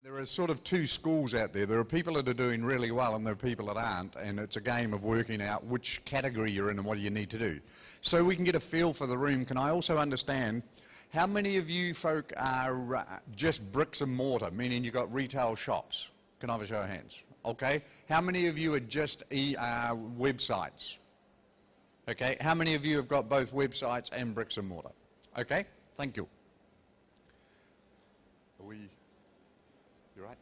There are sort of two schools out there. There are people that are doing really well and there are people that aren't, and it's a game of working out which category you're in and what do you need to do. So we can get a feel for the room. Can I also understand how many of you folk are just bricks and mortar, meaning you've got retail shops? Can I have a show of hands? Okay. How many of you are just websites? Okay. How many of you have got both websites and bricks and mortar? Okay. Thank you. You're right.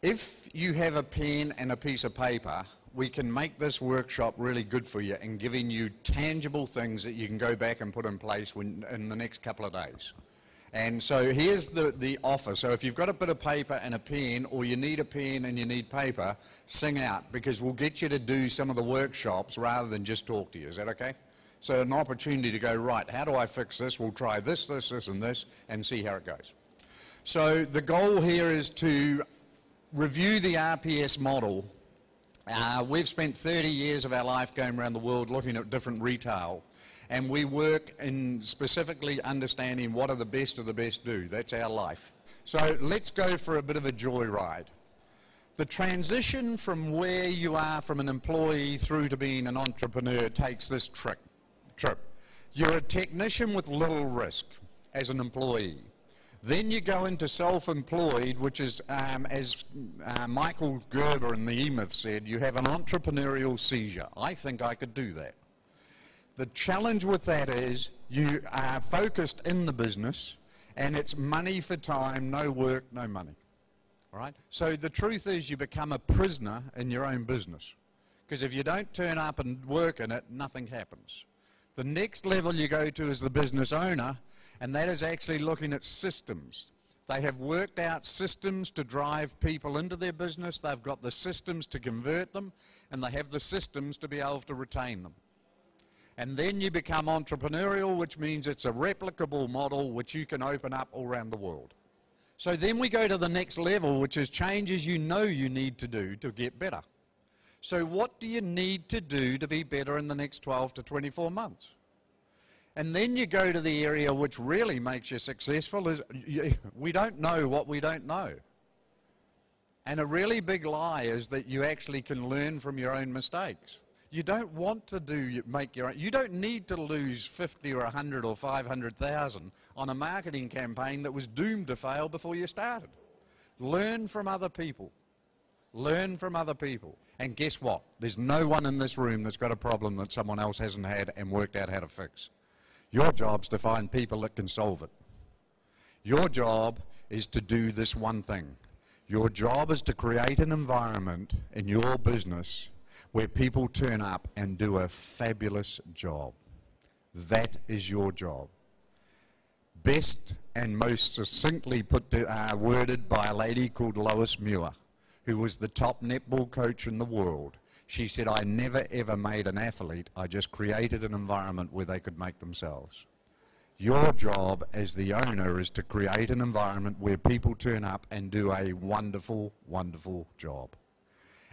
If you have a pen and a piece of paper, we can make this workshop really good for you and giving you tangible things that you can go back and put in place in the next couple of days. And so here's the offer. So if you've got a bit of paper and a pen, or you need a pen and you need paper, sing out, because we'll get you to do some of the workshops rather than just talk to you. Is that okay? So an opportunity to go, right, how do I fix this? We'll try this, this, this, and this, and see how it goes. So the goal here is to review the RPS model. We've spent 30 years of our life going around the world looking at different retail, and we work in specifically understanding what are the best of the best do. That's our life. So let's go for a bit of a joyride. The transition from where you are from an employee through to being an entrepreneur takes this trip. You're a technician with little risk as an employee. Then you go into self-employed, which is, as Michael Gerber in the E-Myth said, you have an entrepreneurial seizure. I think I could do that. The challenge with that is you are focused in the business, and it's money for time, no work, no money. All right? So the truth is you become a prisoner in your own business, because if you don't turn up and work in it, nothing happens. The next level you go to is the business owner, and that is actually looking at systems. They have worked out systems to drive people into their business, they've got the systems to convert them, and they have the systems to be able to retain them. And then you become entrepreneurial, which means it's a replicable model which you can open up all around the world. So then we go to the next level, which is changes you know you need to do to get better. So what do you need to do to be better in the next 12 to 24 months? And then you go to the area which really makes you successful is we don't know what we don't know. And a really big lie is that you actually can learn from your own mistakes. You don't want to make your own. You don't need to lose 50 or 100 or 500,000 on a marketing campaign that was doomed to fail before you started. Learn from other people. Learn from other people. And guess what? There's no one in this room that's got a problem that someone else hasn't had and worked out how to fix. Your job's to find people that can solve it. Your job is to do this one thing. Your job is to create an environment in your business where people turn up and do a fabulous job. That is your job. Best and most succinctly worded by a lady called Lois Muir, who was the top netball coach in the world. She said, I never ever made an athlete, I just created an environment where they could make themselves. Your job as the owner is to create an environment where people turn up and do a wonderful, wonderful job.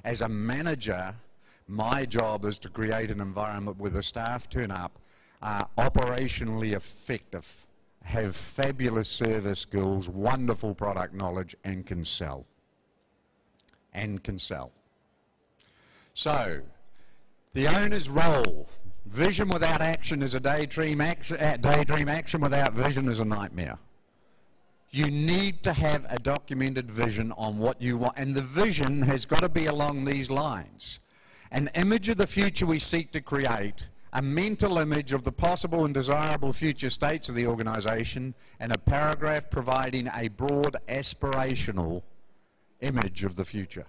As a manager, my job is to create an environment where the staff turn up, are operationally effective, have fabulous service skills, wonderful product knowledge, and can sell. So, the owner's role. Vision without action is a daydream. Action without vision is a nightmare. You need to have a documented vision on what you want, and the vision has got to be along these lines. An image of the future we seek to create, a mental image of the possible and desirable future states of the organization, and a paragraph providing a broad aspirational image of the future.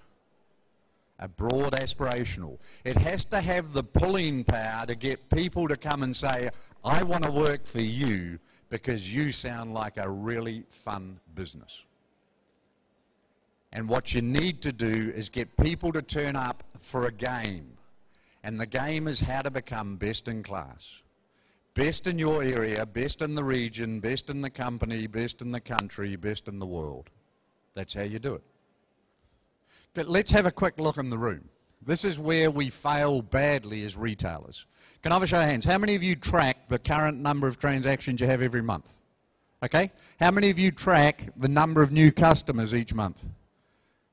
A broad aspirational. It has to have the pulling power to get people to come and say, I want to work for you because you sound like a really fun business. And what you need to do is get people to turn up for a game. And the game is how to become best in class. Best in your area, best in the region, best in the company, best in the country, best in the world. That's how you do it. But let's have a quick look in the room. This is where we fail badly as retailers. Can I have a show of hands? How many of you track the current number of transactions you have every month? Okay? How many of you track the number of new customers each month?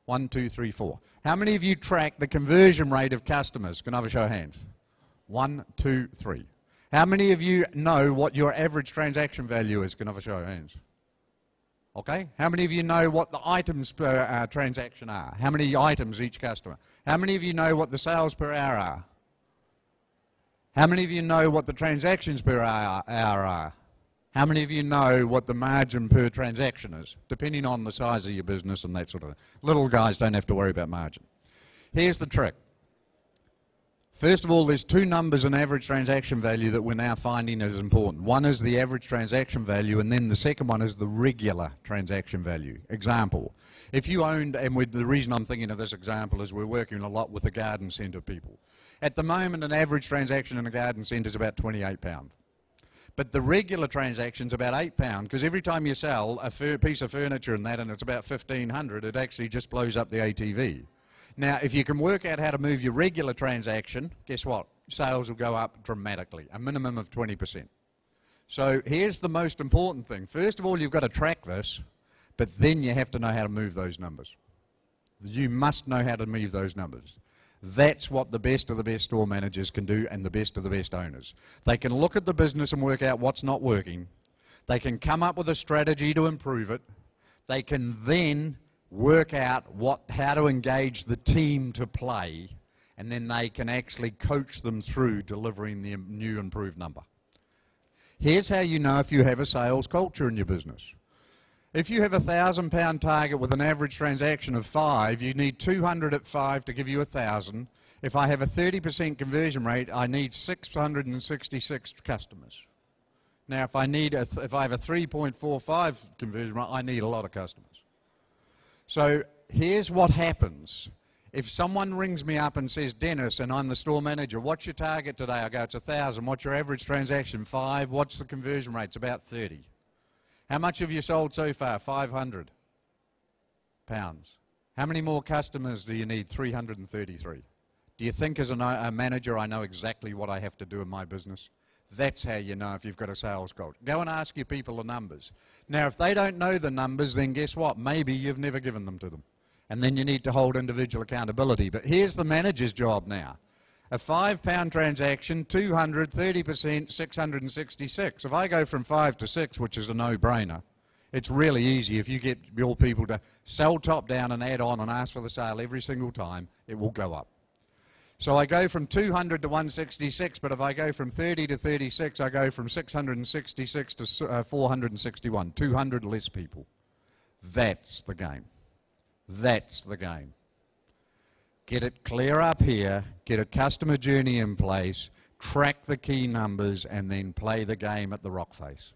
1, 2, 3, 4. How many of you track the conversion rate of customers? Can I have a show of hands? 1, 2, 3. How many of you know what your average transaction value is? Can I have a show of hands? Okay? How many of you know what the items per transaction are? How many items each customer? How many of you know what the sales per hour are? How many of you know what the transactions per hour are? How many of you know what the margin per transaction is, depending on the size of your business and that sort of thing? Little guys don't have to worry about margin. Here's the trick. First of all, there's two numbers in average transaction value that we're now finding is important. One is the average transaction value, and then the second one is the regular transaction value. Example, if you owned, and the reason I'm thinking of this example is we're working a lot with the garden centre people. At the moment, an average transaction in a garden centre is about £28. But the regular transaction's about £8, because every time you sell a piece of furniture and that, and it's about £1,500, it actually just blows up the ATV. Now, if you can work out how to move your regular transaction, guess what? Sales will go up dramatically, a minimum of 20%. So here's the most important thing. First of all, you've got to track this, but then you have to know how to move those numbers. You must know how to move those numbers. That's what the best of the best store managers can do, and the best of the best owners. They can look at the business and work out what's not working. They can come up with a strategy to improve it. They can then work out how to engage the team to play, and then they can actually coach them through delivering the new improved number. Here's how you know if you have a sales culture in your business. If you have a £1,000 target with an average transaction of 5, you need 200 at 5 to give you 1,000. If I have a 30% conversion rate, I need 666 customers. Now, if I have a 3.45 conversion rate, I need a lot of customers. So here's what happens. If someone rings me up and says, Dennis, and I'm the store manager, what's your target today? I go, it's 1,000. What's your average transaction? 5. What's the conversion rate? It's about 30. How much have you sold so far? £500. How many more customers do you need? 333. Do you think as a manager I know exactly what I have to do in my business? That's how you know if you've got a sales culture. Go and ask your people the numbers. Now, if they don't know the numbers, then guess what? Maybe you've never given them to them. And then you need to hold individual accountability. But here's the manager's job now. A £5 transaction, 200, 30%, 666. If I go from 5 to 6, which is a no-brainer, it's really easy. If you get your people to sell top down and add on and ask for the sale every single time, it will go up. So I go from 200 to 166, but if I go from 30 to 36, I go from 666 to 461, 200 less people. That's the game. That's the game. Get it clear up here, get a customer journey in place, track the key numbers, and then play the game at the rock face.